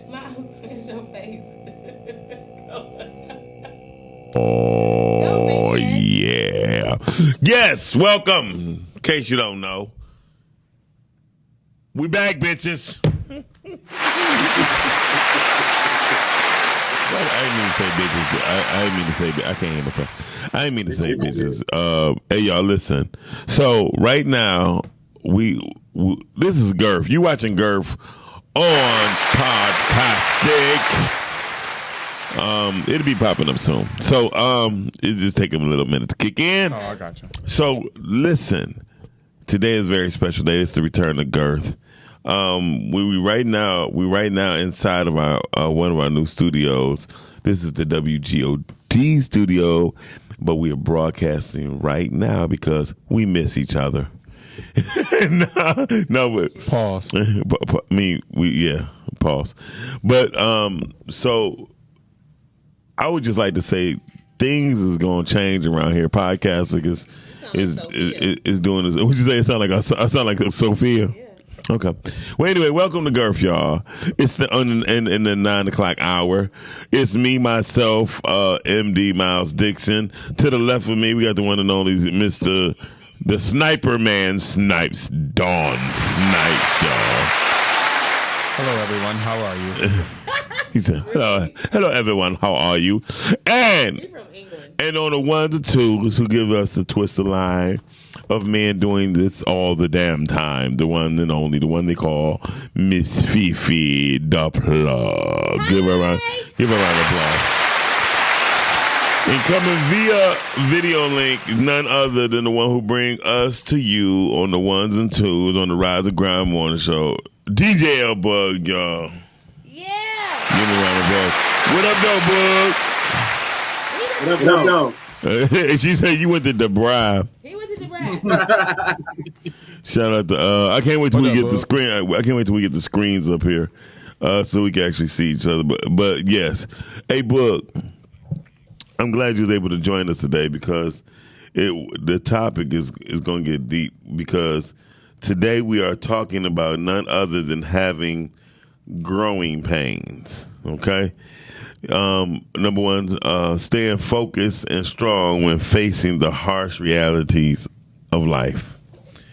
Miles, finish your face. Oh, yeah. Yes, welcome. In case you don't know, we back, bitches. I didn't mean to say bitches. I didn't mean to say. I can't hear myself. I didn't mean to say bitches. Hey, y'all, listen. So right now, we this is Girth. You watching Girth on Podcastic. It'll be popping up soon. So it just take them a little minute to kick in. Oh, I got you. So listen, today is a very special day. It's the return of Girth. We right now inside of our one of our new studios. This is the WGOD studio, but we are broadcasting right now because we miss each other. no, but Pause. Pause. But so I would just like to say things is going to change around here. Podcasting is doing this. Would you say it sound like I sound like Sophia? Yeah. Okay. Well, anyway, welcome to Girth, y'all. It's in the 9 o'clock hour. It's me, myself, MD Miles Dixon. To the left of me, we got the one and only Mr. The Sniper Man Snipes, Dawn Snipes, y'all. Hello, everyone. How are you? He said, hello, everyone. How are you? And You're from England. And on the ones and twos who give us the twisted line of men doing this all the damn time. The one and only, the one they call Miss Fifi, the plug. Give her a round of applause. And coming via video link, none other than the one who bring us to you on the ones and twos on the Rise of Grind Morning Show. DJ L Bug, y'all. Yeah. Give me a round of applause. What up, though, Bug? What up, She said you went to DeBry. He went to the Shout out to I can't wait till we get the Bug? screen. I can't wait till we get the screens up here, so we can actually see each other. But yes, hey, Book. I'm glad you was able to join us today because the topic is going to get deep because today we are talking about none other than having growing pains. Okay. Number one, staying focused and strong when facing the harsh realities of life.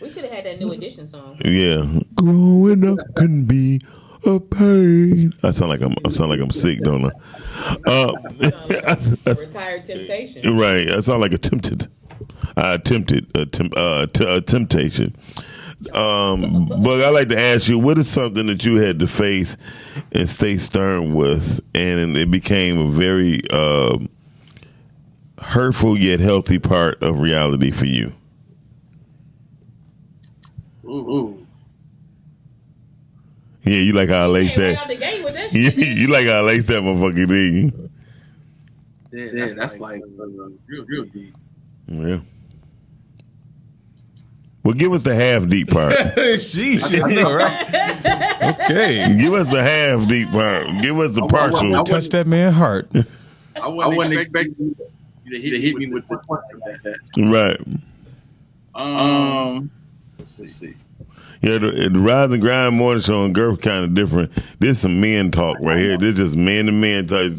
We should have had that New Edition song. Yeah, growing up can be a pain. I sound like I'm sick, don't I? Retired Temptation. Right. I sound like a temptation. But I like to ask you, what is something that you had to face and stay stern with, and it became a very hurtful yet healthy part of reality for you? Ooh. Yeah, you like how I laced Right that. out the gate with that shit. You like how I laced that motherfucking thing. Yeah, that's like real deep. Yeah. Well, give us the half deep part. Sheesh. All right. Okay. Give us the half deep part. Give us the partial. Touch that man's heart. I wasn't expecting you to hit me with the question like that. Right. Let's see. Yeah, the Rise and Grind Morning Show on Girth kind of different. This some men talk right here. This just man to man type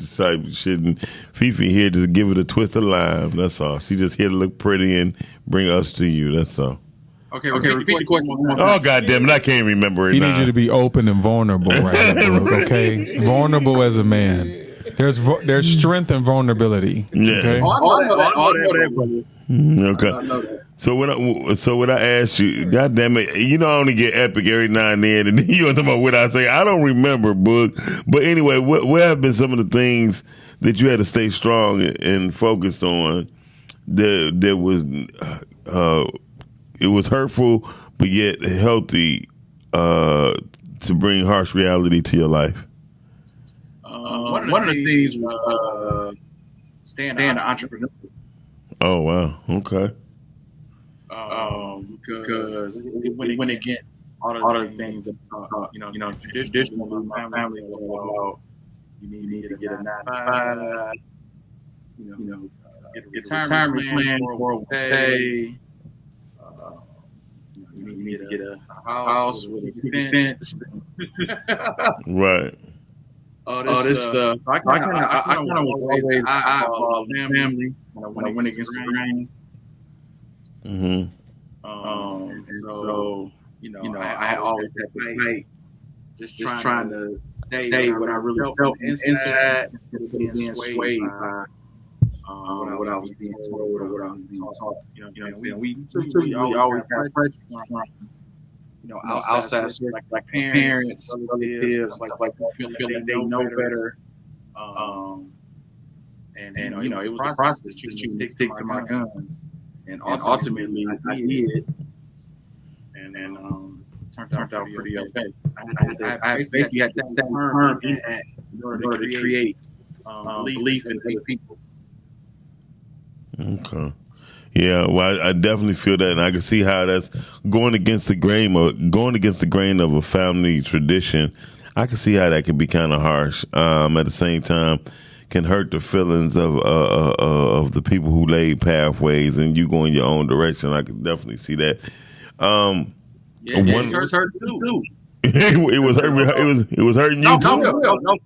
shit. And Fifi here just give it a twist of lime. That's all. She just here to look pretty and bring us to you. That's all. Okay, repeat the question. Oh, goddamn it. I can't remember it He now. needs you to be open and vulnerable right now, Brooke, okay? Vulnerable as a man. There's strength and vulnerability. Yeah. Okay? I know that, brother. Okay. I know that. So when I asked you, goddamn it, you know I only get epic every now and then, and then you want to talk about what I say. I don't remember, Book. But anyway, what have been some of the things that you had to stay strong and focused on that was it was hurtful but yet healthy to bring harsh reality to your life? One of the things was staying an entrepreneur. Oh wow, okay. Because it went against all the things that traditionally my family was about. You need to get a 9-to-5. Get a retirement plan, 401k. You need to get a house with a fence. Right. This stuff. I kind of always eyeball the family when I went against the grain. Mm-hmm. And so I always had to fight, just trying to stay what I really felt inside, instead of being swayed by what I was being told or what I was being taught. You know what I'm saying? We always had pressure from outside sources like parents, relatives, like feel like they know better. And it was a process to stick to my guns, and ultimately I did, and turned out pretty okay. I basically had to stand firm in that in order to create belief in other people. Okay. Yeah, well, I definitely feel that, and I can see how that's going against the grain of a family tradition. I can see how that can be kind of harsh. At the same time, can hurt the feelings of the people who laid pathways, and you go in your own direction. I can definitely see that. It was hurt too. It was hurt. It was hurting you too. No,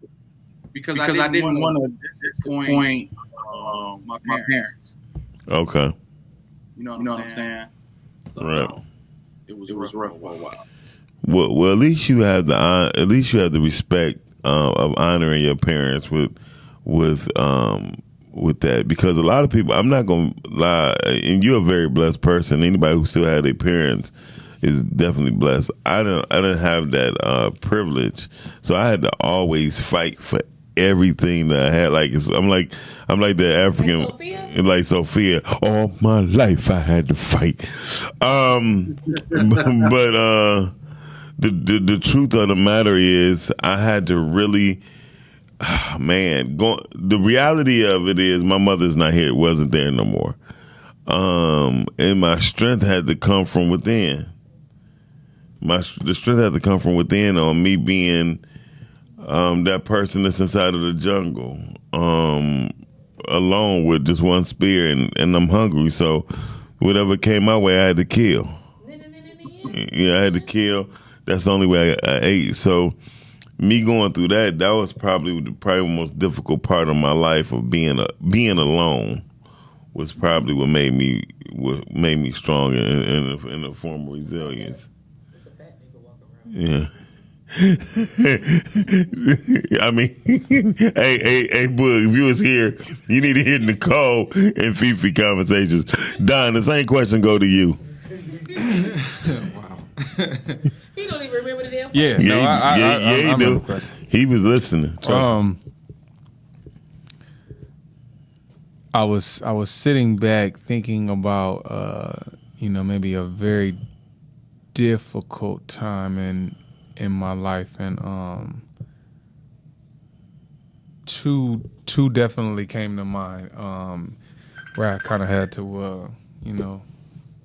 because I didn't want to disappoint my parents. Okay. You know what I'm saying? So it was rough for a while. Well, at least you have the respect of honoring your parents with that, because a lot of people, I'm not gonna lie, and you're a very blessed person. Anybody who still had their parents is definitely blessed. I didn't have that privilege, so I had to always fight for everything that I had. I'm like the African, like Sophia. All my life I had to fight. But the truth of the matter is, I had to really, the reality of it is, my mother's not here. It wasn't there no more. And my strength had to come from within. The strength had to come from within, on me being that person that's inside of the jungle, alone with just one spear, and I'm hungry, so whatever came my way, I had to kill. Yeah, I had to kill. That's the only way I ate. So me going through that was probably the most difficult part of my life, of being alone, was probably what made me strong in a form of resilience. Yeah. I mean, hey, Boog, if you was here, you need to hear Nicole and Fifi conversations. Don, the same question go to you. Wow. He don't even remember the damn. Yeah, he do. He was listening. I was sitting back thinking about maybe a very difficult time in my life, and two definitely came to mind, where I kind of had to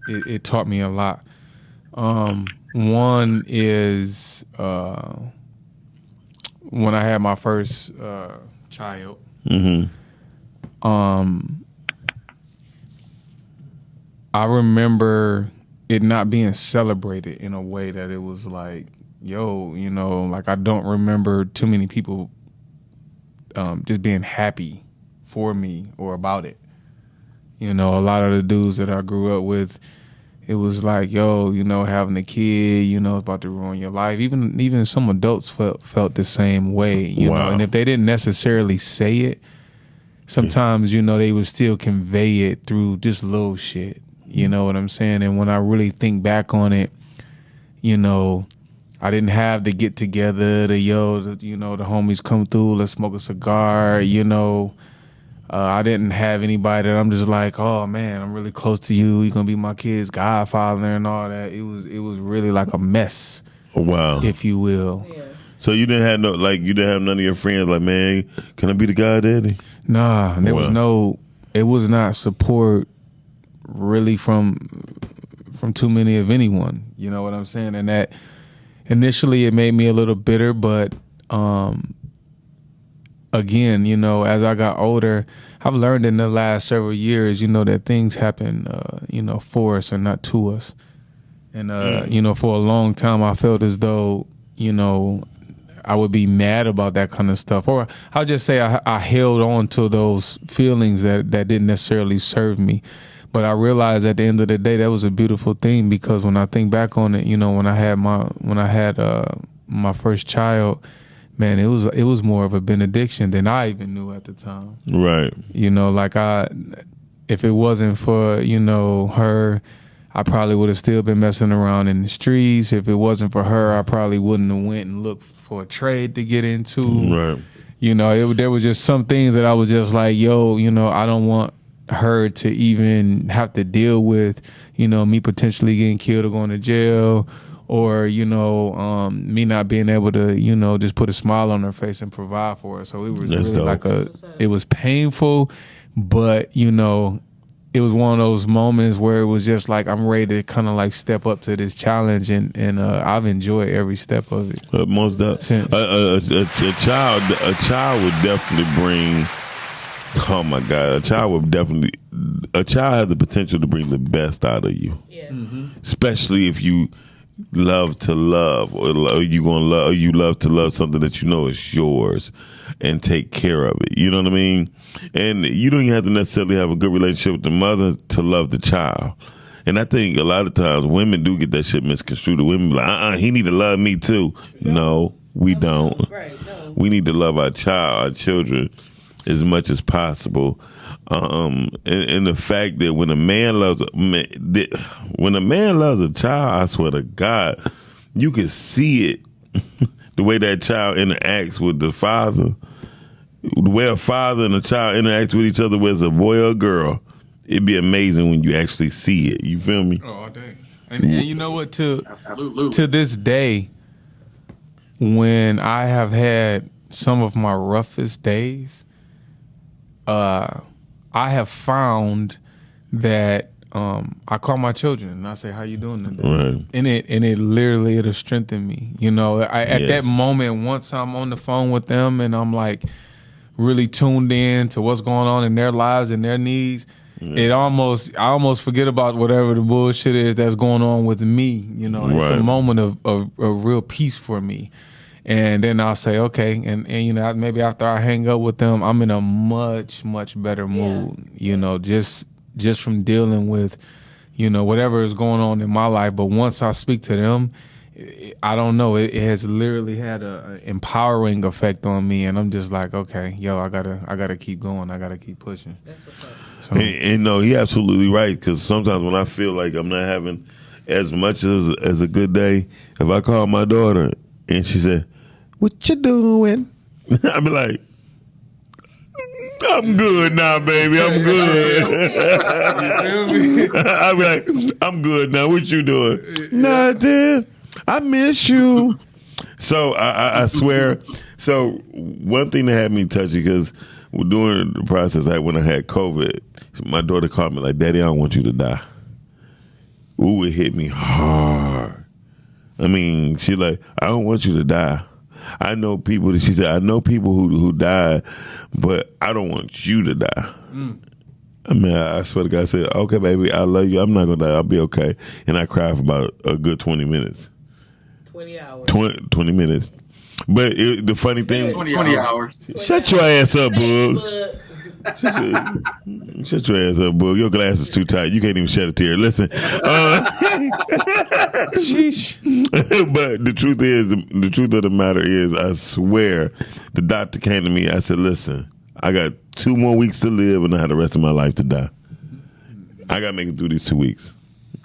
it taught me a lot. One is when I had my first child. Mm-hmm. I remember it not being celebrated in a way that it was like, like I don't remember too many people just being happy for me or about it. A lot of the dudes that I grew up with, it was like, having a kid, it's about to ruin your life. Even some adults felt the same way, Wow. And if they didn't necessarily say it, sometimes, they would still convey it through just little shit. You know what I'm saying? And when I really think back on it, I didn't have to get together, the homies come through, let's smoke a cigar, I didn't have anybody that I'm just like, oh man, I'm really close to you, you're gonna be my kid's godfather and all that. It was really like a mess. Wow. If you will. Yeah. So you didn't have none of your friends like, man, can I be the goddaddy? Nah, it was not support really from too many of anyone. You know what I'm saying? And that initially it made me a little bitter, but again, as I got older, I've learned in the last several years, that things happen, for us and not to us. And, for a long time, I felt as though, I would be mad about that kind of stuff, or I'll just say I held on to those feelings that didn't necessarily serve me. But I realized at the end of the day that was a beautiful thing, because when I think back on it, when I had my first child, man, it was more of a benediction than I even knew at the time. Right. If it wasn't for her, I probably would have still been messing around in the streets. If it wasn't for her, I probably wouldn't have went and looked for a trade to get into. Right. There was just some things that I was just like, I don't want her to even have to deal with, me potentially getting killed or going to jail, or, me not being able to, just put a smile on her face and provide for her. So it was That's really dope. it was painful, but, it was one of those moments where it was just like, I'm ready to kind of like step up to this challenge, and I've enjoyed every step of it. Most Since. a child would definitely bring. Oh my God! A child has the potential to bring the best out of you. Yeah. Mm-hmm. Especially if you love to love, or you love to love something that you know is yours, and take care of it. You know what I mean? And you don't even have to necessarily have a good relationship with the mother to love the child. And I think a lot of times women do get that shit misconstrued. The women be like, he need to love me too. No, we don't. Right. No. We need to love our children, as much as possible. And the fact that when a man loves a child, I swear to God, you can see it. The way that child interacts with the father, the way a father and a child interacts with each other, whether it's a boy or a girl, it'd be amazing when you actually see it. You feel me? Oh, all day. And you know what? To this day, when I have had some of my roughest days, I have found that I call my children and I say, "How you doing today?" Right. And it literally it'll strengthen me. At that moment, once I'm on the phone with them and I'm like really tuned in to what's going on in their lives and their needs, I almost forget about whatever the bullshit is that's going on with me. It's a moment of real peace for me. And then I'll say, okay, and maybe after I hang up with them, I'm in a much, much better mood, just from dealing with, whatever is going on in my life. But once I speak to them, I don't know, it has literally had a empowering effect on me, and I'm just like, okay, I gotta keep going, I gotta keep pushing. That's what's up. So. And no, he absolutely right, because sometimes when I feel like I'm not having as much as a good day, if I call my daughter and she said, "What you doing?" I be like, "I'm good now, baby. I'm good." I be like, "I'm good now. What you doing?" "Nothing. I miss you." So I swear. So one thing that had me touchy, because during the process, when I had COVID, my daughter called me like, "Daddy, I don't want you to die." Ooh, it hit me hard. I mean, she like, "I don't want you to die. I know people," she said, "I know people who died, but I don't want you to die." I mean, I swear to God, I said, "Okay, baby, I love you. I'm not going to die. I'll be okay." And I cried for about a good 20 minutes. 20 hours. 20 minutes. But the funny thing... 20 hours. Shut your ass up, bug. Shut your ass up, bug. Your glass is too tight. You can't even shed a tear. Listen. Sheesh. But the truth of the matter is, I swear, the doctor came to me. I said, "Listen, I got 2 more weeks to live and I have the rest of my life to die. I got to make it through these 2 weeks."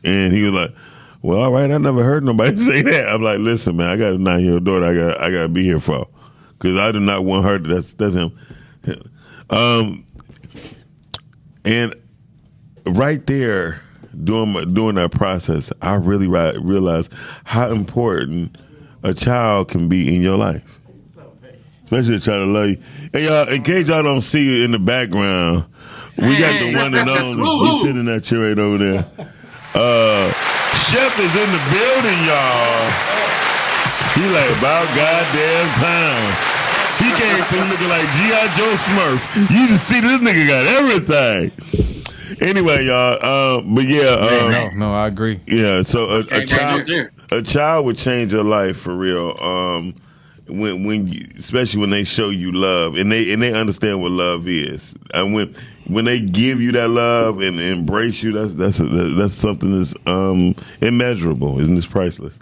And he was like, "Well, all right, I never heard nobody say that." I'm like, "Listen, man, I got a 9-year-old daughter I got to be here for, because I do not want her to, that's him." And right there, during that process, I really realized how important a child can be in your life, especially a child that love you. And y'all, in case y'all don't see it in the background, we got the one and only. You sitting in that chair right over there. Chef is in the building, y'all. He like, about goddamn time. He came through looking like G.I. Joe Smurf. You just see this nigga got everything. Anyway, y'all. But yeah. No, I agree. Yeah. So a child would change your life for real. when you, especially when they show you love and they understand what love is, and when they give you that love and embrace you, that's something that's immeasurable and it's priceless.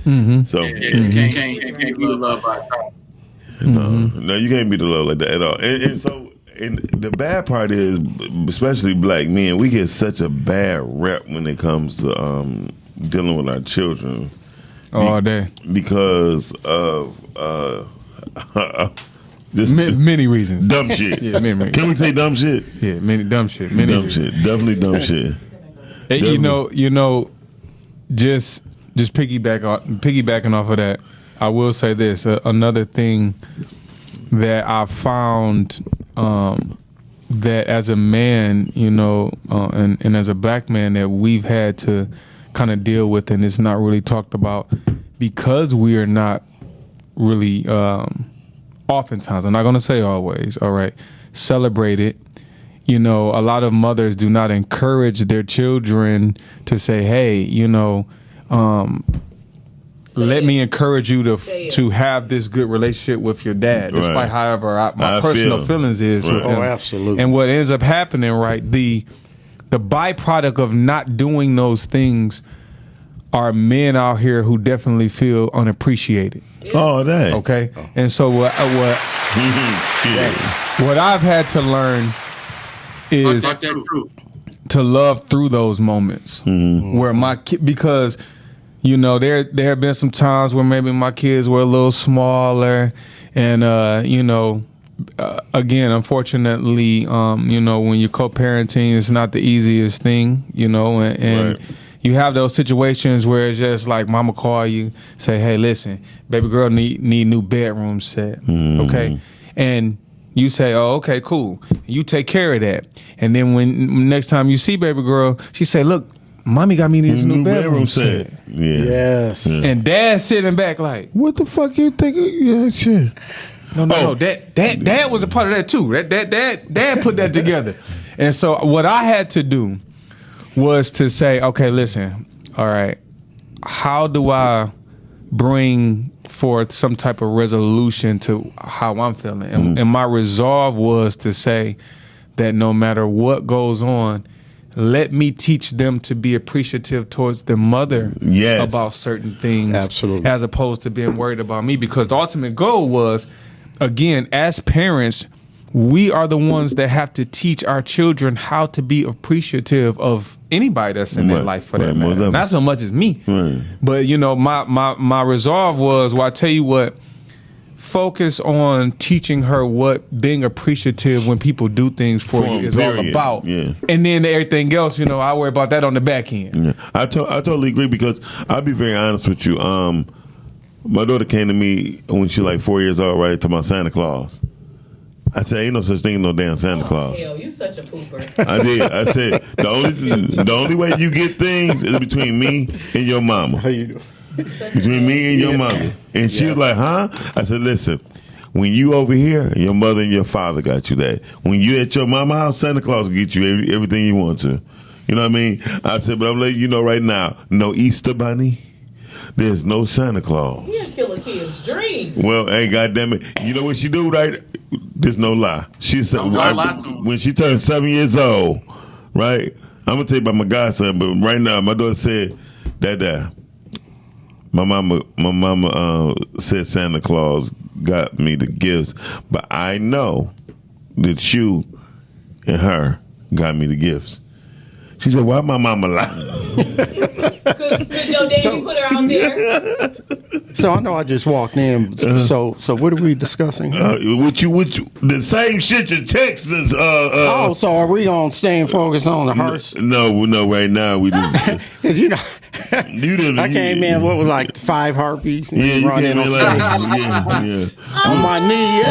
Mm-hmm. So you can't be the love by God. No, you can't be the love like that at all. And so, and the bad part is, especially black men, we get such a bad rep when it comes to dealing with our children. All day. Because of many reasons. Dumb shit. Yeah, many. Can we say dumb shit? Yeah, many dumb shit. Dumb shit. Definitely dumb shit. Hey, you know, just piggybacking off of that, I will say this. Another thing that I found that as a man, and as a black man that we've had to kind of deal with, and it's not really talked about because we are not really, oftentimes, I'm not going to say always, all right, celebrate it. A lot of mothers do not encourage their children to say, hey, let me encourage you to have this good relationship with your dad, despite right. however my personal feelings is right. with him. Oh, absolutely. And what ends up happening, right, the byproduct of not doing those things are men out here who definitely feel unappreciated. Oh, dang. Okay? And so what I've had to learn is to love through those moments where my kid, because there have been some times where maybe my kids were a little smaller, and again, unfortunately, when you're co-parenting, it's not the easiest thing, and right. You have those situations where it's just like mama call you, say, hey, listen, baby girl need new bedroom set, okay, and you say, oh, okay, cool. You take care of that, and then when next time you see baby girl, she say, look, mommy got me this new bedroom set. Yeah. Yes. Yeah. And dad's sitting back like, what the fuck you think? Yeah, shit. No. Dad was a part of that too. Dad put that together. And so what I had to do was to say, okay, listen, all right, how do I bring forth some type of resolution to how I'm feeling? And my resolve was to say that no matter what goes on, let me teach them to be appreciative towards their mother about certain things. Absolutely. As opposed to being worried about me. Because the ultimate goal was, again, as parents, we are the ones that have to teach our children how to be appreciative of anybody that's in their life for that matter. Not so much as me. Right. But, my resolve was, well, I tell you what, focus on teaching her what being appreciative when people do things for you is all about. Yeah. And then everything else, I worry about that on the back end. Yeah. I totally agree, because I'll be very honest with you. My daughter came to me when she was like 4 years old, right, to my Santa Claus. I said, ain't no such thing as no damn Santa Claus. Hell, you such a pooper. I did. I said, the only way you get things is between me and your mama. How you doing? Between me and your mother. And she was like, huh? I said, listen, when you over here, your mother and your father got you that. When you at your mama's house, Santa Claus will get you everything you want to. You know what I mean? I said, but I'm letting you know right now, no Easter Bunny. There's no Santa Claus. He'll kill a kid's dream. Well, hey, goddamn it. You know what she do, right? There's no lie. She said, when she turned 7 years old, right? I'm going to tell you about my godson, but right now, my daughter said, Dad, my mama said Santa Claus got me the gifts, but I know that you and her got me the gifts. She said, why my mama lie? Because your daddy put her out there. So I know I just walked in. So what are we discussing? The same shit your Texas. So are we on staying focused on the hearse? No. Right now we just because you didn't. I came in. What was like 5 harpies? And you run in on stage. On my knee.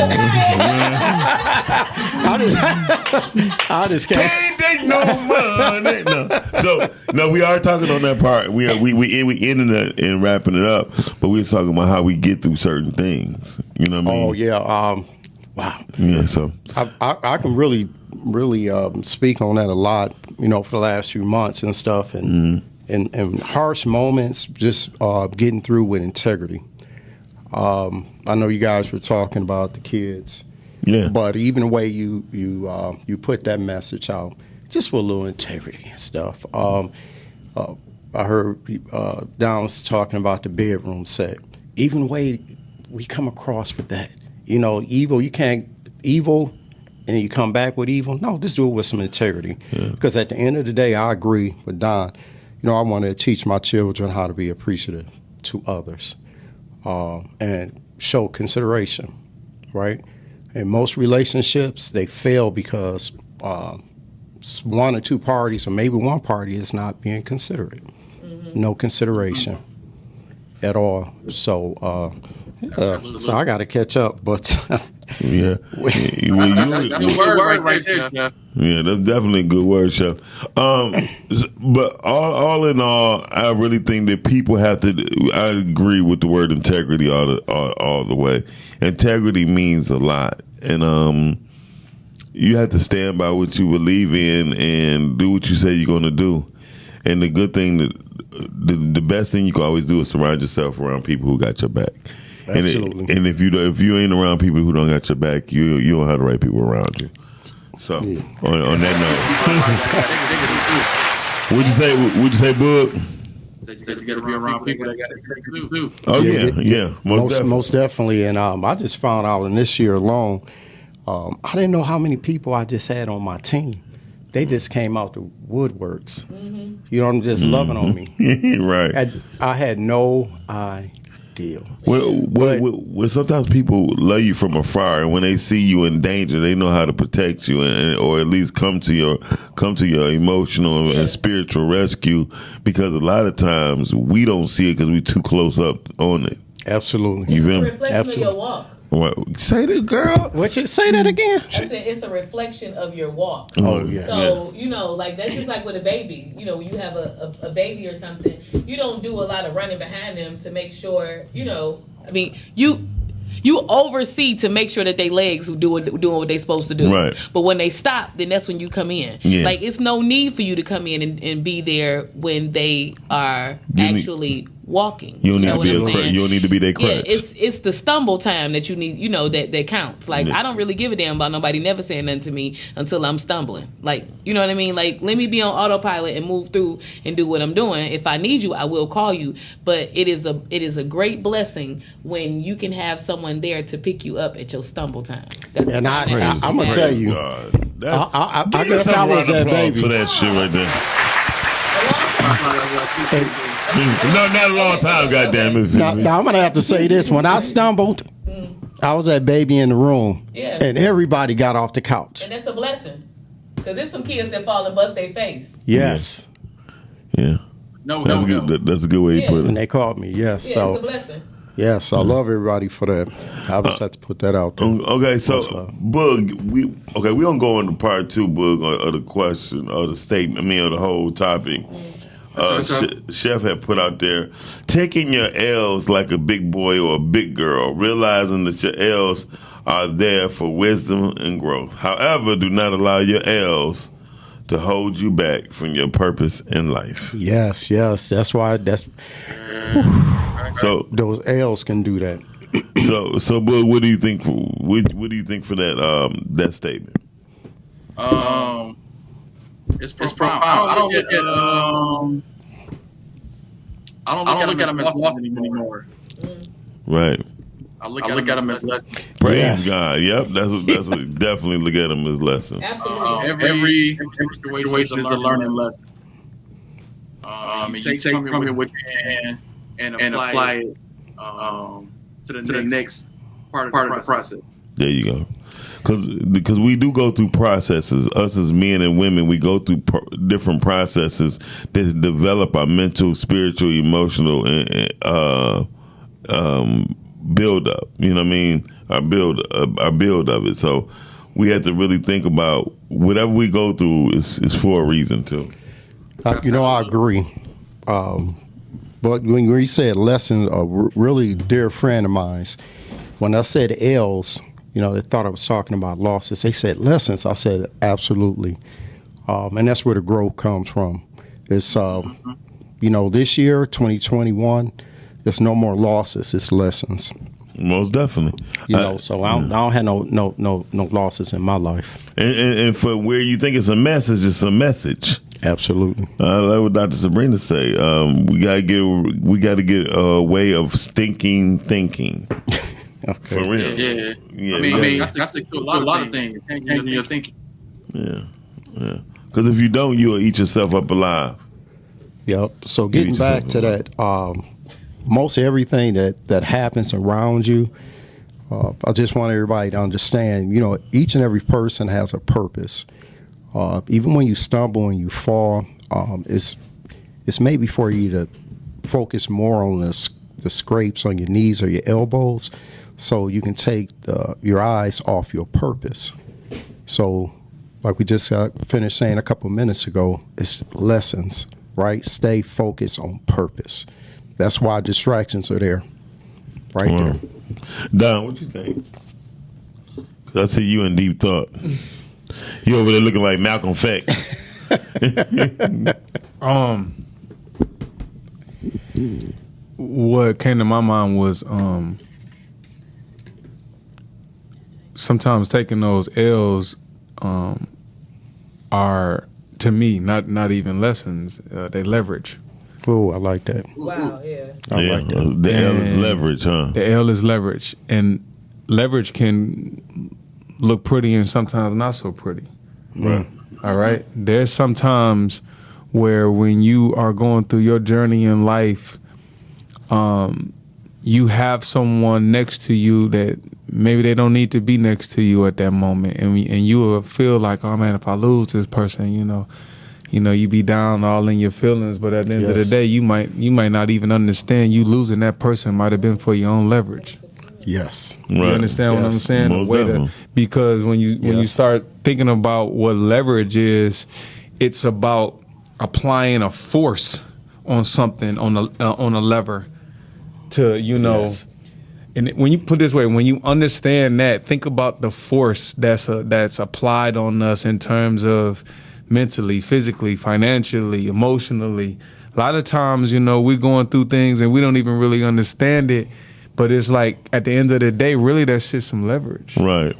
I just can't take no money. No. So no, we are talking on that part. We ending it and wrapping it up, but we're talking about how we get through certain things. You know what I mean? Oh yeah. Wow. Yeah. So I can really speak on that a lot. For the last few months and stuff, and harsh moments, just getting through with integrity. I know you guys were talking about the kids. Yeah. But even the way you put that message out, just with a little integrity and stuff. I heard Don was talking about the bedroom set. Even the way we come across with that, evil. You can't evil, and you come back with evil. No, just do it with some integrity. Because at the end of the day, I agree with Don. I want to teach my children how to be appreciative to others, and show consideration, right? In most relationships, they fail because one or two parties, or maybe one party, is not being considerate. No consideration at all. So, so I got to catch up. But yeah, that's a word right there, Chef. Yeah, that's definitely a good word, Chef. But all in all, I really think that people have to. I agree with the word integrity all the way. Integrity means a lot, and you have to stand by what you believe in and do what you say you're going to do. And the good thing that the best thing you can always do is surround yourself around people who got your back. Absolutely. And if you ain't around people who don't got your back, you don't have the right people around you. So on that note, what'd you say, Boog? Said you got to be around people that got integrity too. Oh yeah, most definitely. And I just found out in this year alone, I didn't know how many people I just had on my team. They just came out the woodworks. I'm just loving on me. Right. I had no idea. Well, sometimes people love you from afar, and when they see you in danger, they know how to protect you, or at least come to your emotional and spiritual rescue. Because a lot of times we don't see it because we're too close up on it. Absolutely. You feel It's me? a reflection of your walk. What? Say that, girl. What you say that again? I said it's a reflection of your walk. Oh yeah. So, like that's just like with a baby. When you have a baby or something, you don't do a lot of running behind them to make sure, you oversee to make sure that their legs doing what they're supposed to do. Right. But when they stop, then that's when you come in. Yeah. Like it's no need for you to come in and be there when they are actually walking. You don't need to be their crutch. Yeah, it's the stumble time that you need, that counts. Like, I don't really give a damn about nobody never saying nothing to me until I'm stumbling. Like, you know what I mean? Like, let me be on autopilot and move through and do what I'm doing. If I need you, I will call you. But it is a great blessing when you can have someone there to pick you up at your stumble time. And I'm going to tell you, I guess I was that baby. For that shit right there. No, not a long time, goddamn it. Now I'm gonna have to say this: when I stumbled, I was that baby in the room, and everybody got off the couch. And that's a blessing, because there's some kids that fall and bust their face. Yes. Yeah. No. That's a good way to put it. And they called me. Yes. Yeah, so it's a blessing. yes, I love everybody for that. I just have to put that out there. Okay, so Boog, we don't go into part two, Boog, of the question or the statement, or the whole topic. Chef had put out there, taking your L's like a big boy or a big girl, realizing that your L's are there for wisdom and growth. However, do not allow your L's to hold you back from your purpose in life. Yes, that's why. So those L's can do that. So, Boog, what do you think? What do you think for that statement? It's profound. I don't look at them as lessons anymore. Right. I look at them as lessons. Praise God. Yep. That's definitely look at them as lessons. Absolutely. Every situation is a learning lesson. You take from it what you can and apply it to the next part of the process. There you go. Because we do go through processes. Us as men and women, we go through different processes that develop our mental, spiritual, emotional build up. You know what I mean? Our build of it. So we have to really think about whatever we go through is for a reason too. I agree. But when you said lessons, a really dear friend of mine, when I said L's, they thought I was talking about losses. They said lessons. I said absolutely, and that's where the growth comes from. It's this year, 2021, there's no more losses. It's lessons. Most definitely. So I don't have no losses in my life. And for where you think it's a message, it's a message. Absolutely. Like what Dr. Sabrina say. We gotta get a way of thinking. Okay. For real. Yeah. I mean, that's the a lot of things. Changing your thinking. Yeah. Because if you don't, you'll eat yourself up alive. Yep. So getting back to that, most everything that happens around you, I just want everybody to understand, each and every person has a purpose. Even when you stumble and you fall, it's maybe for you to focus more on the scrapes on your knees or your elbows, so you can take your eyes off your purpose. So, like we just got finished saying a couple minutes ago, it's lessons, right? Stay focused on purpose. That's why distractions are there, right there. Don, what you think? 'Cause I see you in deep thought. You over there looking like Malcolm X. What came to my mind was sometimes taking those L's are, to me, not even lessons. They leverage. Oh, I like that. Wow, yeah. I like that. The L is leverage, huh? The L is leverage, and leverage can look pretty and sometimes not so pretty. Right. All right. There's sometimes where when you are going through your journey in life, you have someone next to you that maybe they don't need to be next to you at that moment, and you will feel like, oh man, if I lose this person, you be down all in your feelings. But at the end of the day, you might not even understand you losing that person might have been for your own leverage. Yes. Right. You understand what I'm saying? Most The way definitely. because when you start thinking about what leverage is, it's about applying a force on something on a lever to Yes. And when you put it this way, when you understand that, think about the force that's applied on us in terms of mentally, physically, financially, emotionally. A lot of times, we're going through things and we don't even really understand it. But it's like, at the end of the day, really, that's just some leverage. Right.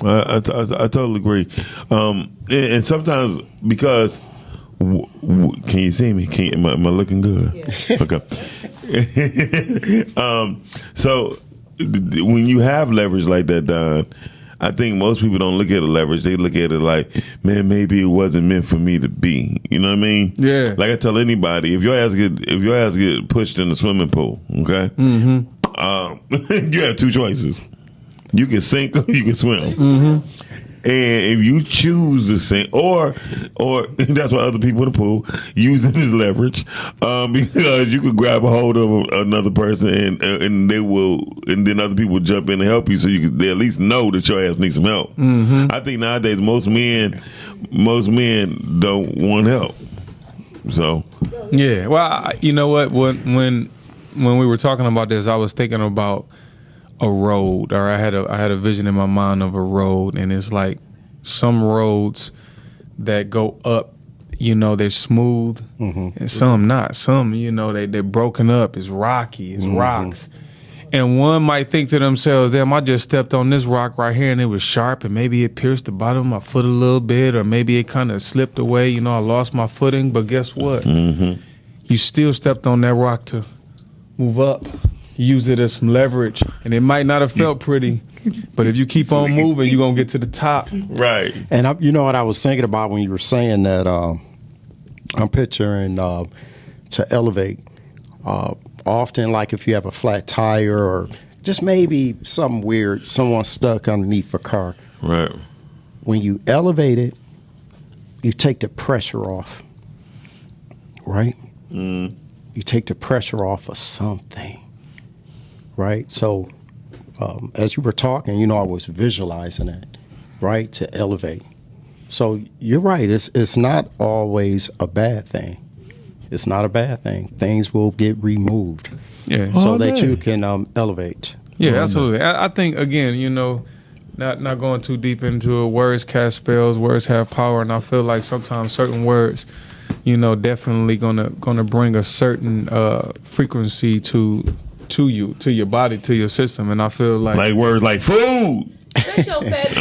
I totally agree. And sometimes because can you see me? Am I looking good? Yeah. Okay. So when you have leverage like that, Don, I think most people don't look at a leverage. They look at it like, man, maybe it wasn't meant for me to be. You know what I mean? Yeah. Like I tell anybody, if your ass get pushed in the swimming pool, okay, you have two choices. You can sink or you can swim. Mm-hmm. And if you choose to sink, or that's why other people in the pool use it as leverage, because you could grab a hold of another person and they will, and then other people will jump in and help you, so they at least know that your ass needs some help. Mm-hmm. I think nowadays most men don't want help. So yeah, well, you know what? When we were talking about this, I was thinking about a road, or I had a vision in my mind of a road, and it's like some roads that go up, they're smooth, and some not. Some, they're broken up. It's rocky. It's rocks. And one might think to themselves, damn, I just stepped on this rock right here and it was sharp, and maybe it pierced the bottom of my foot a little bit, or maybe it kind of slipped away. I lost my footing. But guess what? Mm-hmm. You still stepped on that rock to move up. Use it as some leverage, and it might not have felt pretty, but if you keep on moving, you're gonna get to the top. Right. And you know what I was thinking about when you were saying that? I'm picturing to elevate. Often, like if you have a flat tire or just maybe something weird, someone stuck underneath a car. Right. When you elevate it, you take the pressure off. Right. You take the pressure off of something. Right. So as you were talking, I was visualizing it, right, to elevate. So you're right. It's not always a bad thing. It's not a bad thing. Things will get removed, so that you can elevate. Yeah, absolutely. I think, again, not going too deep into it. Words cast spells. Words have power, and I feel like sometimes certain words, definitely gonna bring a certain frequency to to you, to your body, to your system, and I feel like words like food. Shut your fat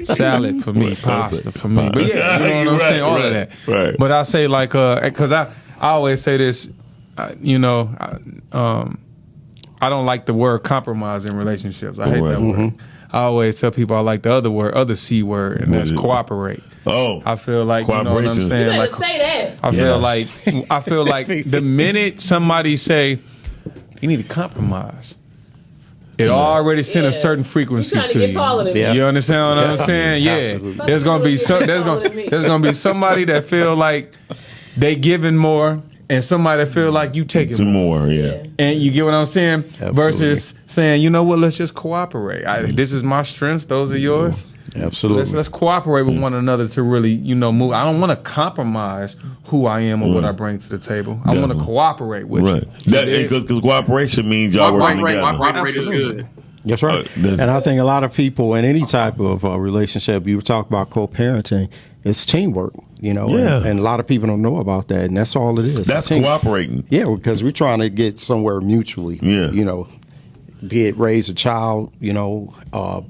salad for me, pasta for me. But yeah, you know what I'm saying, all of that. Right. But I say like, because I always say this, you know, I don't like the word compromise in relationships. I hate that word. I always tell people I like the other C word, and that's cooperate. Oh, I feel like, you know what I'm saying. You better like, say that. I feel like the minute somebody say you need to compromise, it already sent a certain frequency trying to you. get taller than me. You understand what I'm saying? Yeah. Absolutely. There's gonna be there's gonna be somebody that feel like they giving more, and somebody that feel like you taking more. more, yeah. And you get what I'm saying? Absolutely. Versus saying, you know what, let's just cooperate. This is my strengths, those are yours. Absolutely. Let's cooperate with one another to really, you know, move. I don't want to compromise who I am or what I bring to the table. I want to cooperate with you. Because cooperation means y'all working together. Cooperate is good. That's right. And I think a lot of people in any type of relationship, you talk about co-parenting, it's teamwork, you know, and a lot of people don't know about that, and that's all it is. That's cooperating. Yeah, because we're trying to get somewhere mutually, you know, be it raise a child, you know,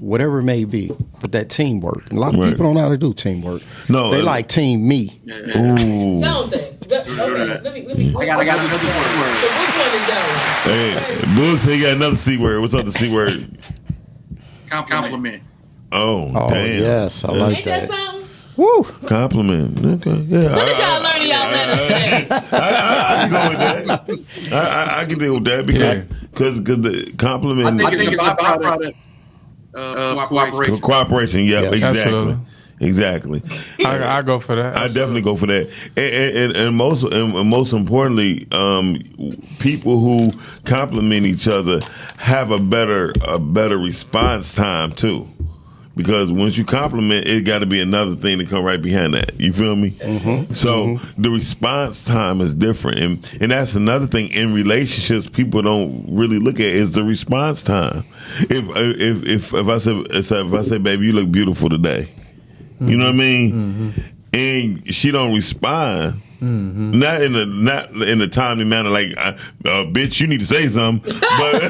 whatever it may be, but that teamwork. And a lot of people don't know how to do teamwork. No, they like team me. Ooh. Don't they? Okay, let me. I got another word. So which one is that Hey, Boog said you got another C word. What's up, the C word? Compliment. Oh, Oh, damn. yes, I one? like Ain't that that. something? Woo! Compliment. Okay. Yeah. What did y'all learn in y'all manners today? I can go with that. I can deal with that because the compliment. I think it's a byproduct of cooperation. Cooperation. Yeah, Yes. exactly. Absolutely. Exactly. I go for that. I definitely go for that, and most importantly, people who compliment each other have a better response time too, because once you compliment, it got to be another thing to come right behind that. You feel me? So the response time is different, and that's another thing in relationships people don't really look at is the response time. If I say, baby, you look beautiful today. You know what I mean? And she don't respond. Not in a timely manner, like bitch, you need to say something. But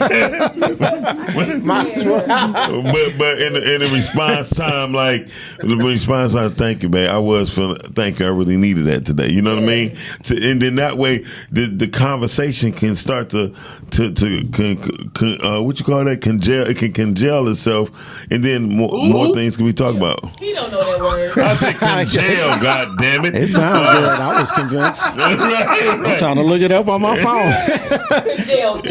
but in the response time, like the response time, thank you, babe. I was feeling, thank you. I really needed that today. You know what I mean? And then that way, the conversation can start to what you call that? Congeal. It can congeal itself, and then more things can be talked about. He don't know that word. I think congeal. God damn it! It sounds good. I was convinced. I'm trying to look it up on my phone. Jail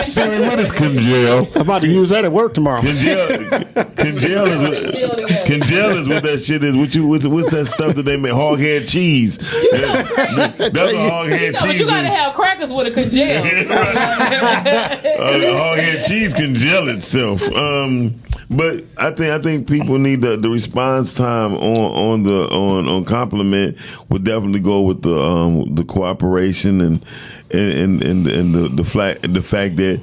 Siri, what is congeal? I'm about to use that at work tomorrow. Congeal is what that shit is. What's that stuff that they make? Hog-head cheese. That's a hog-head But cheese. you gotta have crackers with a congeal. Hog-head cheese congeal itself. But I think people need the response time on compliment would definitely go with the cooperation and the fact that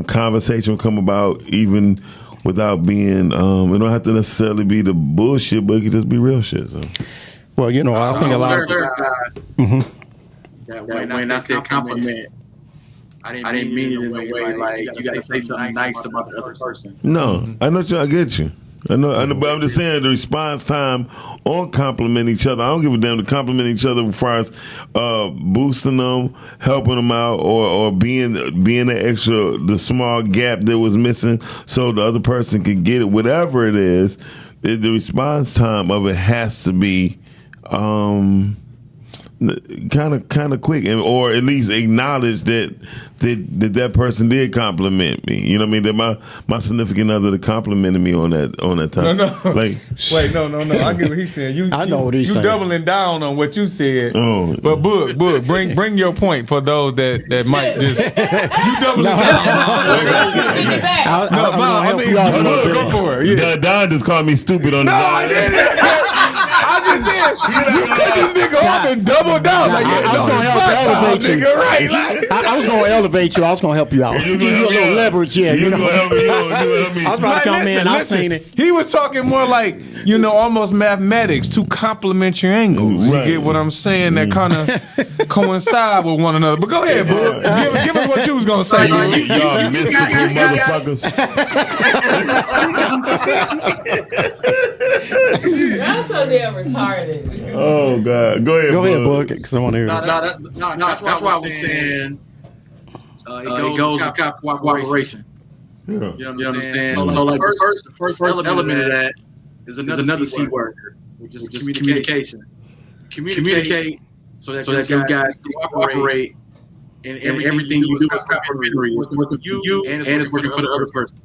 conversation will come about even without being it don't have to necessarily be the bullshit, but it can just be real shit. So. Well, you know, I think a lot of when I said compliment, I didn't mean it in a way like you got to say something nice about the other person. No, I know. I get you. I know, but I'm just saying the response time on complimenting each other. I don't give a damn to compliment each other as far as boosting them, helping them out, or being the small gap that was missing, so the other person can get it. Whatever it is, the response time of it has to be kind of quick, or at least acknowledge that person did compliment me. You know what I mean? That my significant other complimented me on that time. No. Like, wait, no. I get what he's saying. I know what he's saying. You doubling down on what you said. Oh. But Boog, bring your point for those that might just you doubling down. I'll Go for it. Yeah. Don just called me stupid on the I didn't. I just said You cut this nigga off and double down. Like, I was gonna help elevate you. Nigga, right? Like, I was gonna elevate you. I was gonna help you out. Give you a little leverage, yeah. You know. I was about to come in. I seen it. He was talking more like, almost mathematics to complement your angles. Right. You get what I'm saying? That kind of coincide with one another. But go ahead, bro. Give us what you was gonna say. Y'all mystical motherfuckers. Y'all so damn retarded. Oh God, go ahead, Bug. Because I want to hear this. That's why I was saying it goes with cooperation. Yeah. You know what I'm saying? So like the first element of that is another C word, which is just communication. Communicate so that you guys can cooperate, and everything you do is complimentary. It's working for you, and it's working for the other person.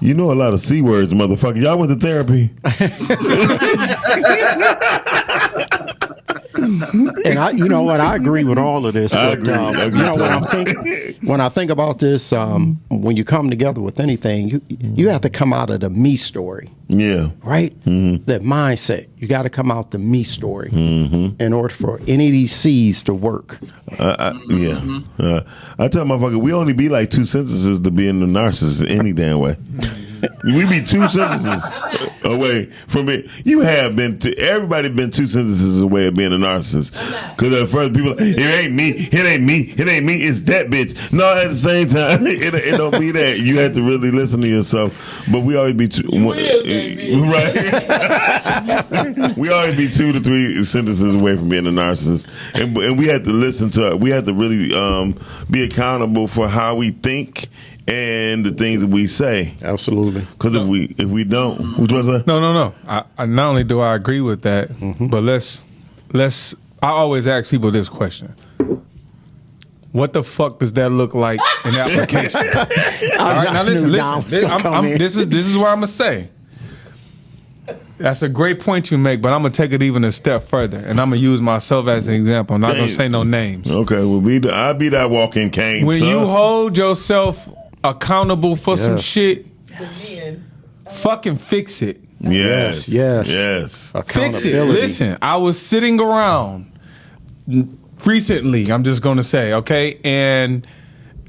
You know a lot of C words, motherfucker. Y'all went to therapy. And you know what? I agree with all of this. I But, agree. you know when I think about this, when you come together with anything, you have to come out of the me story, Yeah. right? Mm-hmm. That mindset. You got to come out the me story Mm-hmm. in order for any of these C's to work. Yeah. I tell motherfucker, we only be like 2 sentences to be in the narcissist any damn way. We be 2 sentences away from it. You have been everybody been 2 sentences away of being a narcissist. Because at first people, it ain't me, it's that bitch. No, at the same time, it don't be that. You have to really listen to yourself. But we always be right. We always be 2 to 3 sentences away from being a narcissist, and we have to we have to really be accountable for how we think and the things that we say. Absolutely. Because if we don't, what do I say? No. I not only do I agree with that, but let's. I always ask people this question: what the fuck does that look like in application? All right, now listen. This is what I'm gonna say. That's a great point you make, but I'm gonna take it even a step further, and I'm gonna use myself as an example. I'm not gonna say no names. Okay, well, I'll be that walking cane. When son. you hold yourself accountable for some shit, fucking fix it. Yes. Fix it. Listen, I was sitting around recently, I'm just going to say, okay, and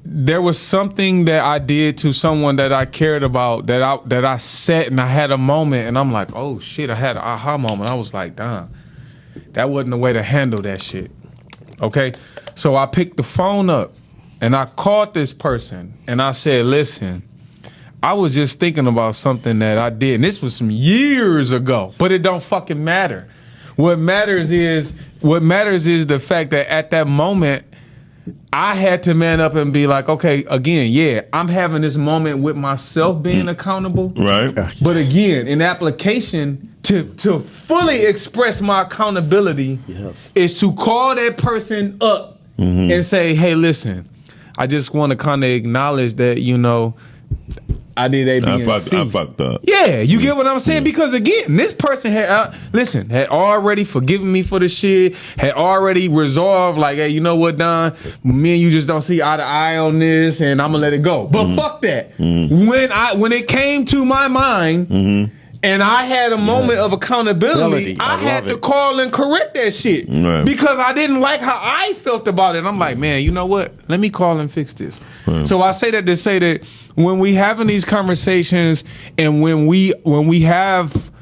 there was something that I did to someone that I cared about that I sat and I had a moment, and I'm like, oh shit, I had an aha moment. I was like, damn, that wasn't the way to handle that shit. Okay, so I picked the phone up and I called this person and I said, listen, I was just thinking about something that I did, and this was some years ago, but it don't fucking matter. What matters is the fact that at that moment, I had to man up and be like, okay, again, yeah, I'm having this moment with myself being accountable. Right. But again, in application, to fully express my accountability is to call that person up and say, hey, listen, I just want to kind of acknowledge that, I did A, B, and C. I fucked up. Yeah, you get what I'm saying? Because again, this person had already forgiven me for the shit, had already resolved, like, hey, you know what, Don? Me and you just don't see eye to eye on this, and I'm gonna let it go. But fuck that. When it came to my mind, and I had a moment of accountability, I had to call and correct that shit. Right. Because I didn't like how I felt about it. I'm like, man, you know what? Let me call and fix this. Right. So I say that to say that when we having these conversations and when we have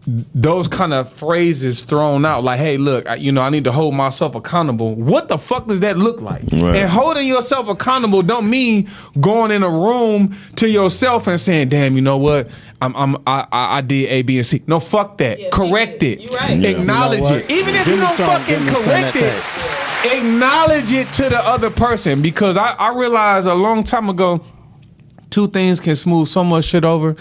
those kind of phrases thrown out, like, hey, look, I need to hold myself accountable. What the fuck does that look like? Right. And holding yourself accountable don't mean going in a room to yourself and saying, damn, you know what? I did A, B, and C. No, fuck that. Yeah, correct it. You're right. Yeah. Acknowledge it. Even if you don't fucking correct it, acknowledge it to the other person. Because I realized a long time ago, 2 things can smooth so much shit over.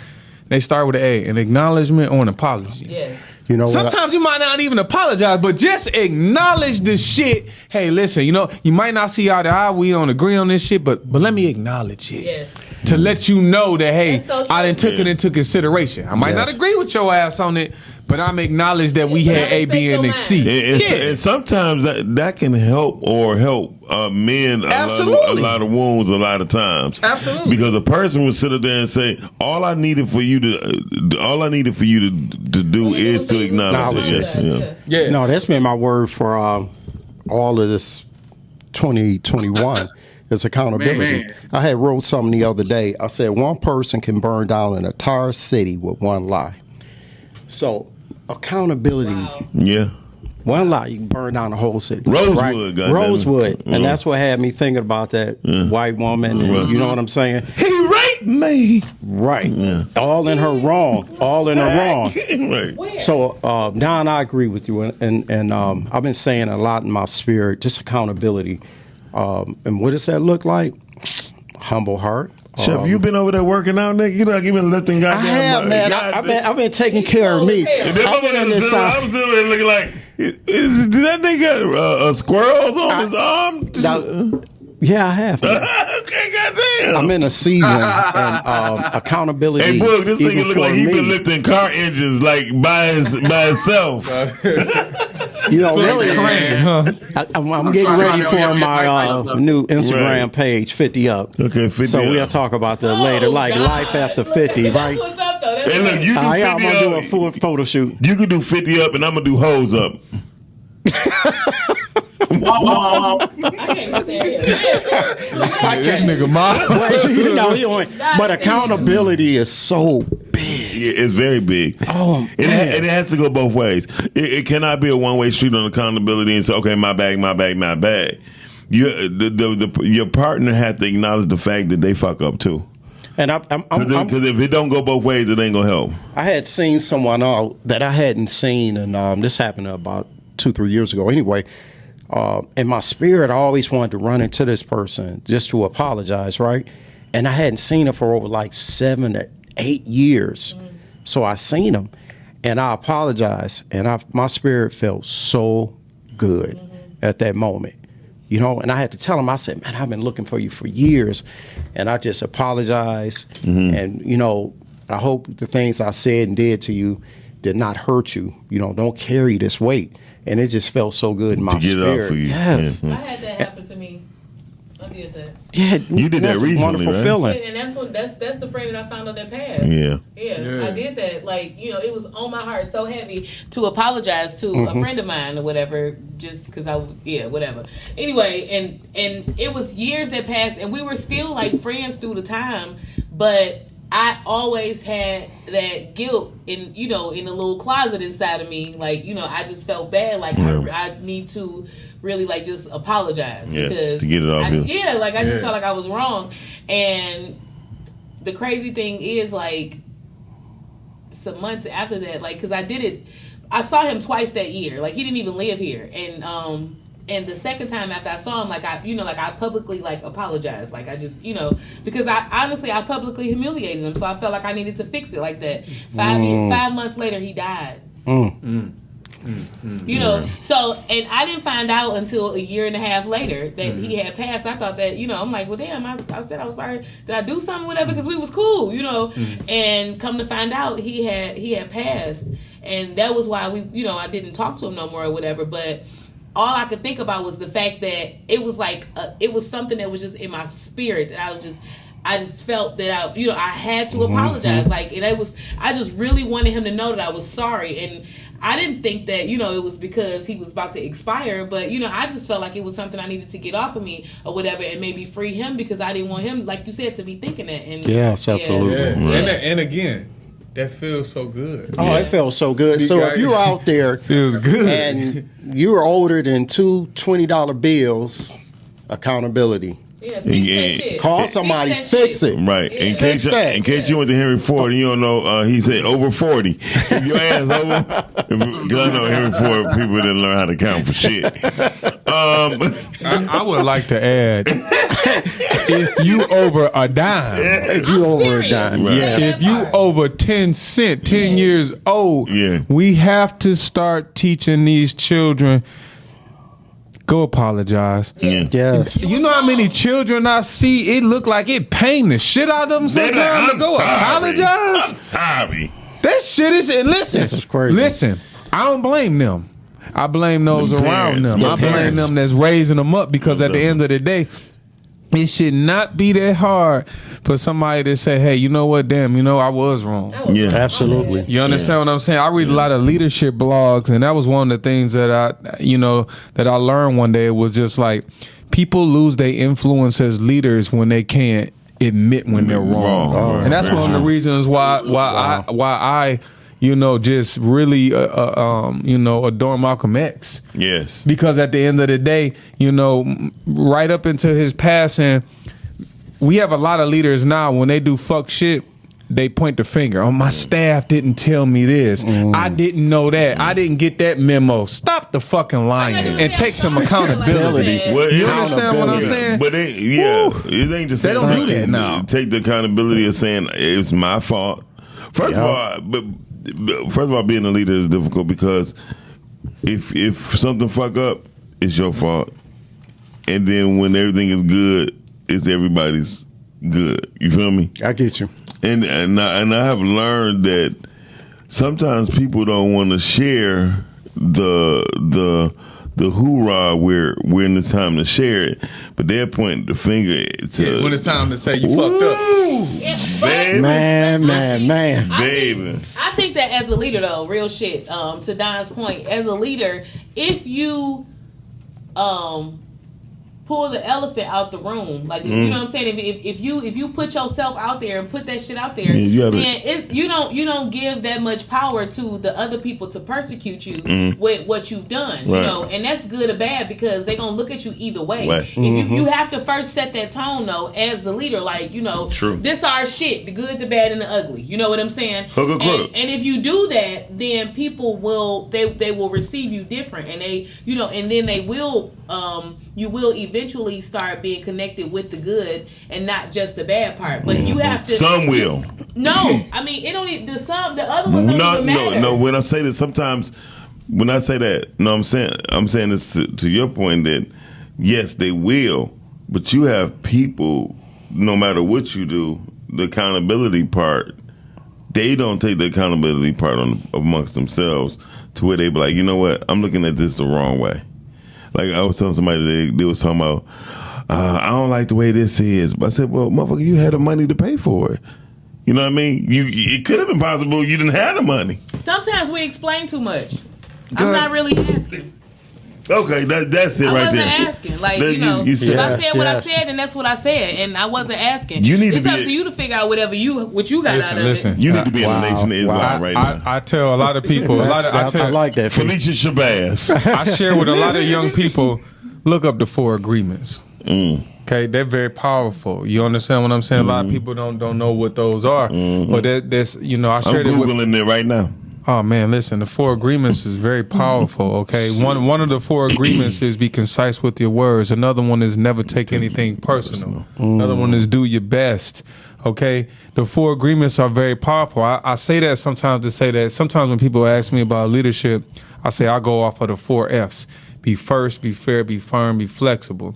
They start with an A, an acknowledgement or an apology. Yes. Sometimes you might not even apologize, but just acknowledge the shit. Hey, listen, you might not see eye to eye. We don't agree on this shit, but let me acknowledge it. Yes. to let you know that, hey, That's so true. I done took it into consideration. I might not agree with your ass on it, but I'm acknowledge that we had A, B, and C. And sometimes that can help mend a lot of wounds a lot of times. Absolutely. Because a person would sit there and say, all I needed for you to do is to acknowledge it. Yeah. No, that's been my word for all of this 2021 is accountability. Man. I had wrote something the other day. I said one person can burn down an entire city with one lie. So accountability. Wow. Yeah. One lie, you can burn down the whole city. Rosewood, right? Rosewood. And that's what had me thinking about that white woman. And you know what I'm saying? He raped me. Right. Yeah. All in her wrong. All in her wrong. Right. So, Don, I agree with you. And I've been saying a lot in my spirit, just accountability. And what does that look like? Humble heart. Chef, you been over there working out, nigga? You like you been lifting goddamn. I have, man. I've been taking care of me. I'm sitting there looking like, did that nigga squirrels on his arm? Yeah, I have. Okay, goddamn. I'm in a season and accountability. Hey, Boog, this nigga look like he been lifting car engines like by himself. You know, really, I'm getting ready for my new Instagram page, 50 Up. Okay, 50 So up. we'll talk about that later, like life after 50, right? What's up, though? Hey, look, you do 50 I'm gonna do a up. full photo shoot. You can do 50 up, and I'm gonna do hoes up. I can't stand here. This nigga, But accountability is so big. Yeah, it's very big. Oh, and it has to go both ways. It cannot be a one-way street on accountability and say, okay, my bag. Your partner has to acknowledge the fact that they fuck up too. And because if it don't go both ways, it ain't gonna help. I had seen someone out that I hadn't seen, and this happened about 2-3 years ago. Anyway, in my spirit, I always wanted to run into this person just to apologize, right? And I hadn't seen her for over like 7 to 8 years. So I seen him, and I apologized, and my spirit felt so good at that moment. You know, and I had to tell him, I said, man, I've been looking for you for years. And I just apologized. And, you know, I hope the things I said and did to you did not hurt you. You know, don't carry this weight. And it just felt so good in my spirit. To get it out for you. Yes. I had that happen to me. I did that. Yeah, you did that recently, wonderful right? feeling. And that's the friend that I found out that passed. Yeah, I did that. Like, you know, it was on my heart so heavy to apologize to a friend of mine or whatever, just because whatever. Anyway, and it was years that passed, and we were still like friends through the time, but I always had that guilt in the little closet inside of me. Like, you know, I just felt bad. Like I need to really like just apologize because to get it off. I just felt like I was wrong. And the crazy thing is, like, some months after that, like, because I did it, I saw him twice that year. Like, he didn't even live here, and the second time after I saw him, like, I publicly like apologized. Like, I just, because I publicly humiliated him, so I felt like I needed to fix it like that. 5 months later, he died. So, and I didn't find out until a year and a half later that he had passed. I thought that, I'm like, well, damn, I said I was sorry. Did I do something, whatever? Because we was cool, and come to find out he had passed. And that was why I didn't talk to him no more or whatever. But all I could think about was the fact that it was like, it was something that was just in my spirit that I just felt that I had to apologize. Like, and I just really wanted him to know that I was sorry. And I didn't think that, it was because he was about to expire, but, I just felt like it was something I needed to get off of me or whatever, and maybe free him, because I didn't want him, like you said, to be thinking that. And yes, absolutely. And again, that feels so good. Oh, it feels so good. So if you're out there feels good, and you're older than two $20 bills, accountability. Yeah, call somebody, fix it. Right. Yeah. In case you went to Henry Ford and you don't know, he said over 40. If your ass over, because I know Henry Ford people didn't learn how to count for shit. I would like to add, if you over a dime, yes. If you over 10 cents, 10 years old, we have to start teaching these children Go apologize. Yes. You know how many children I see? It look like it pain the shit out of them sometimes to go apologize. I'm sorry. That shit is. And listen, This is crazy. listen. I don't blame them. I blame those The around parents, them. the I blame parents. them that's raising them up because at the end of the day, it should not be that hard for somebody to say, "Hey, you know what? Damn, you know I was wrong." Yeah. Absolutely. You understand what I'm saying? I read a lot of leadership blogs, and that was one of the things that I learned one day. It was just like people lose their influence as leaders when they can't admit when they're wrong, and that's one of the reasons why I just really adore Malcolm X. Yes. Because at the end of the day, right up into his passing, we have a lot of leaders now, when they do fuck shit, they point the finger. Oh, my staff didn't tell me this. I didn't know that. I didn't get that memo. Stop the fucking lying and take some accountability. Well, You understand what I'm saying? But it ain't just They don't do that now. Take the accountability of saying it's my fault. First of all, being a leader is difficult because if something fuck up, it's your fault. And then when everything is good, it's everybody's good. You feel me? I get you. And I have learned that sometimes people don't want to share the hoorah where when it's time to share it, but they're pointing the finger to when it's time to say you fucked up. Baby. Man. Baby. I think that as a leader, though, real shit. To Don's point, as a leader, if you pull the elephant out the room, like you know what I'm saying. If you put yourself out there and put that shit out there, then you don't give that much power to the other people to persecute you with what you've done. Right. And that's good or bad because they're gonna look at you either way. Right. If you have to first set that tone though as the leader, like True. this our shit, the good, the bad, and the ugly. You know what I'm saying? Hook or crook. And if you do that, then people will they will receive you different, and and then they will you will eventually start being connected with the good and not just the bad part. But you have to. Some will. No, I mean it don't. The other ones don't even matter. No. When I say that, sometimes when I say that, no, I'm saying this to your point that yes, they will, but you have people. No matter what you do, the accountability part, they don't take the accountability part amongst themselves to where they be like, you know what, I'm looking at this the wrong way. Like I was telling somebody they was talking about, I don't like the way this is. But I said, well, motherfucker, you had the money to pay for it. You know what I mean? It could have been possible you didn't have the money. Sometimes we explain too much. I'm not really asking. Okay, that's it right there. I wasn't asking. Like, you said, if I said what I said, then that's what I said. And I wasn't asking. It's up to you to figure out what you got out of it. You need to be in the Nation of Islam right now. I tell a lot of people, I like that. Felicia Shabazz. I share with a lot of young people, look up the 4 agreements. Okay, they're very powerful. You understand what I'm saying? A lot of people don't know what those are. But there's, I shared I'm Googling it right now. Oh man, listen, the 4 agreements is very powerful, okay? One of the 4 agreements is be concise with your words. Another one is never take anything personal. Another one is do your best. Okay? The 4 agreements are very powerful. I say that sometimes to say that sometimes when people ask me about leadership, I say I go off of the 4 F's. Be first, be fair, be firm, be flexible.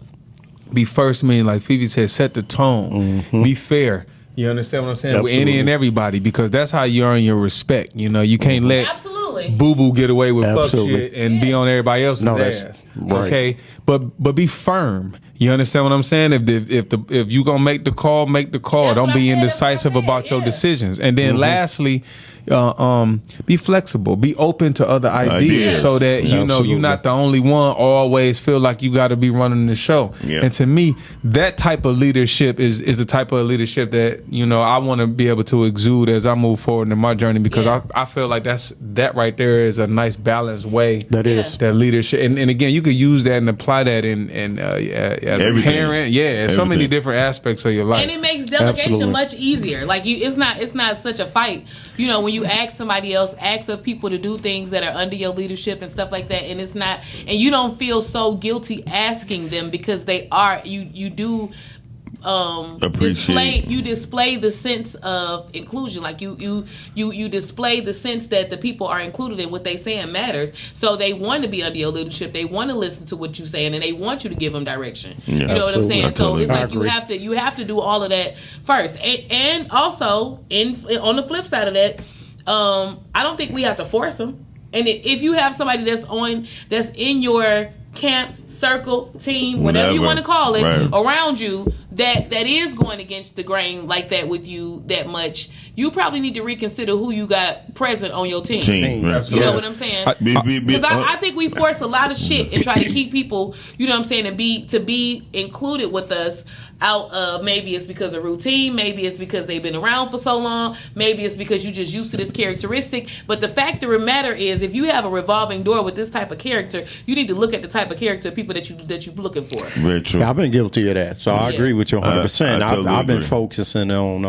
Be first mean, like Phoebe said, set the tone. Be fair. You understand what I'm saying? Absolutely. With any and everybody, because that's how you earn your respect. You can't let boo-boo get away with fuck shit and be on everybody else's ass. Right. Okay? But be firm. You understand what I'm saying? If you gonna make the call, make the call. Don't be indecisive about your decisions. And then lastly, be flexible. Be open to other ideas so that you're not the only one always feel like you got to be running the show. Yeah. And to me, that type of leadership is the type of leadership that I want to be able to exude as I move forward in my journey, because I feel like that right there is a nice balanced way that leadership. And again, you could use that and apply that as a parent, so many different aspects of your life, and it makes delegation much easier. Like it's not such a fight. When you ask somebody else, ask of people to do things that are under your leadership and stuff like that, and it's not, and you don't feel so guilty asking them because they are. You do display the sense of inclusion. Like you display the sense that the people are included in what they saying matters. So they want to be under your leadership. They want to listen to what you're saying, and they want you to give them direction. Yeah, you know what I'm saying? So it's like you have to do all of that first, and also on the flip side of that, I don't think we have to force them. And if you have somebody that's in your camp, circle, team, whatever you want to call it, around you that is going against the grain like that with you that much, you probably need to reconsider who you got present on your team. Right. You know what I'm saying? Because I think we force a lot of shit and try to keep people, you know what I'm saying, to be included with us out of, maybe it's because of routine, maybe it's because they've been around for so long, maybe it's because you're just used to this characteristic. But the fact of the matter is, if you have a revolving door with this type of character, you need to look at the type of character people that you're looking for. Very true. Yeah, I've been guilty of that, so I agree with you 100%. I've been focusing on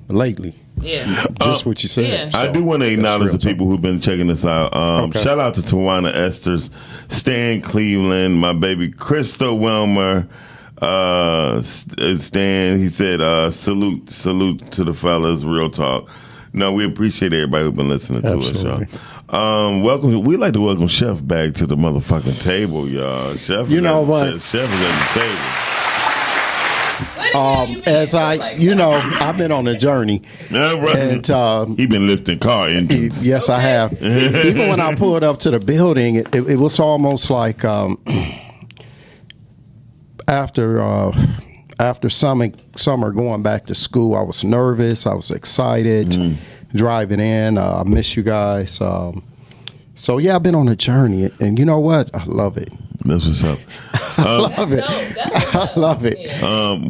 lately. Yeah, just what you said. Yeah. So, I do want to acknowledge the people who've been checking this out. Shout out to Tawana Esters, Stan Cleveland, my baby Crystal Wilmer. Stan, he said, salute to the fellas, real talk. No, we appreciate everybody who's been listening to us, y'all. We'd like to welcome Chef back to the motherfucking table, y'all. Chef, you know what? Chef is at the table. I've been on a journey, and he been lifting car engines. Yes, I have. Even when I pulled up to the building, it was almost like after summer going back to school, I was nervous. I was excited driving in. I miss you guys. So yeah, I've been on a journey, and you know what? I love it. That's what's up. I love it. I love it.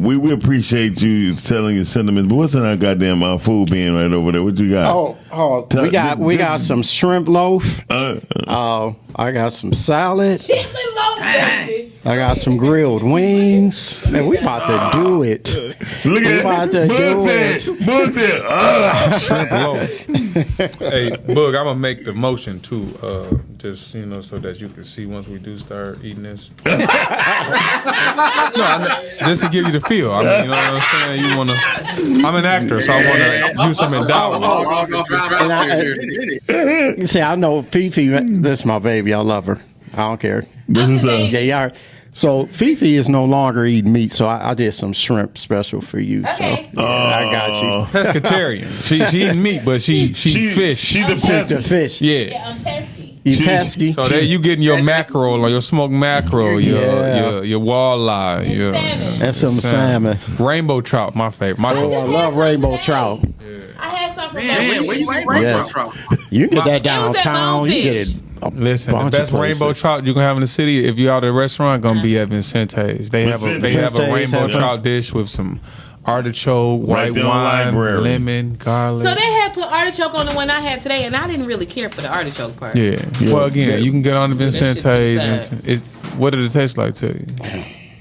We appreciate you telling your sentiments. But what's in our goddamn food being right over there? What you got? We got some shrimp loaf. I got some salad. I got some grilled wings. Man, we about to do it. Look at about to do it. Shrimp loaf. Hey, Boog, I'm gonna make the motion too, just so that you can see once we do start eating this. Just to give you the feel. I mean, you know what I'm saying? I'm an actor, so I want to do some endowment. You see, I know Fifi. This is my baby. I love her. I don't care. Yeah. So Fifi is no longer eating meat, so I did some shrimp special for you. Okay. So I got you. Pescatarian. She eating meat, but she fish. She's the fish. Yeah, I'm pesky. You pesky. So there you getting your mackerel or your smoked mackerel, your walleye, and some salmon. Rainbow trout, my favorite. I love rainbow trout. I had some from where you get rainbow trout? You can get that downtown. You get it. Listen, the best rainbow trout you can have in the city, if you're out at a restaurant, gonna be at Vincente's. They have a rainbow trout dish with some artichoke, white wine, lemon, garlic. So they had put artichoke on the one I had today, and I didn't really care for the artichoke part. Yeah. Well, again, you can get on the Vincente's. What did it taste like to you?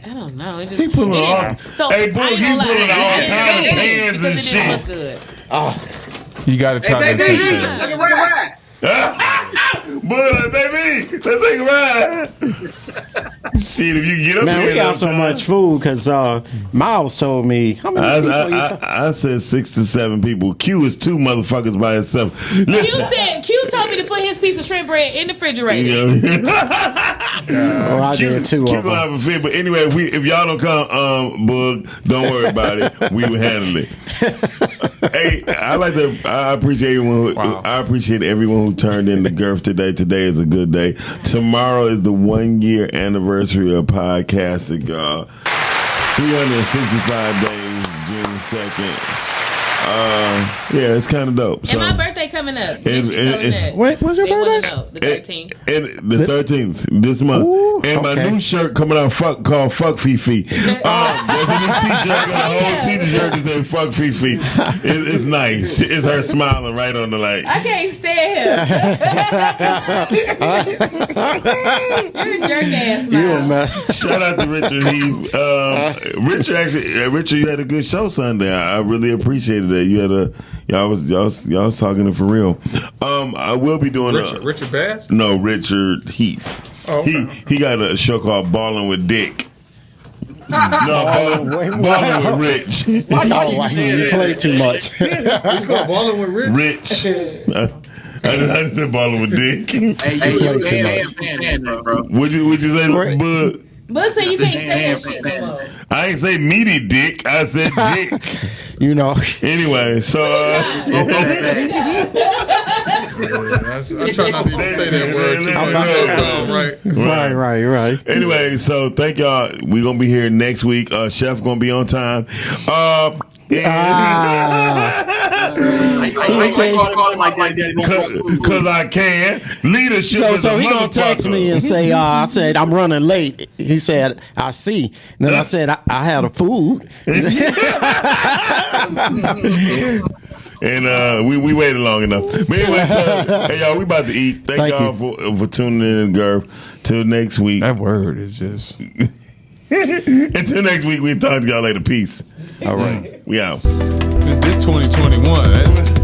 I don't know. It just, he pulling all. So, hey, boy, he pulling all kinds of pans and shit. Look good. You got to try that shit. Let's ride. Boy, baby, let's take a ride. See if you can get up Man, here. we got so much food because Miles told me how many people. I said 6 to 7 people. Q is 2 motherfuckers by itself. Q told me to put his piece of shrimp bread in the refrigerator. I did too. Q gonna have a fit, but anyway, if y'all don't come, Boog, don't worry about it. We will handle it. Hey, I appreciate everyone. I appreciate everyone who turned in the Girth today. Today is a good day. Tomorrow is the 1-year anniversary of podcasting, y'all. 365 days, June 2nd. Yeah, it's kind of dope. And my birthday coming up. What's your birthday? The 13th. And the 13th this month. Ooh, and my new shirt coming out called Fuck Fifi. There's a new t-shirt. I got a whole t-shirt that says Fuck Fifi. It's nice. It's her smiling right on the light. I can't stand him. You're a jerk ass smile. Shout out to Richard Heath. Richard, you had a good show Sunday. I really appreciated that. You had y'all was talking it for real. I will be doing Richard Bass? No, Richard Heath. Oh, okay. He got a show called Ballin' with Dick. Oh, Balling with Rich. You play too much. It's called balling with Rich. Rich. I just said balling with Dick. Hey, you man, bro. Would you say, Bud? But say you can't say that shit no more. I ain't say meaty dick. I said dick. You know. Anyway, so I try not to even say that word too much. Right. Anyway, so thank y'all. We're gonna be here next week. Chef gonna be on time. Because I can. Leadership. So he gonna text me and say, I said I'm running late. He said, I see. Then I said I had a food. And we waited long enough. But anyway, so, hey y'all, we about to eat. Thank y'all for tuning in, Girth. Till next week. That word is just. Until next week, we'll talk to y'all later. Peace. All right. We out. This 2021.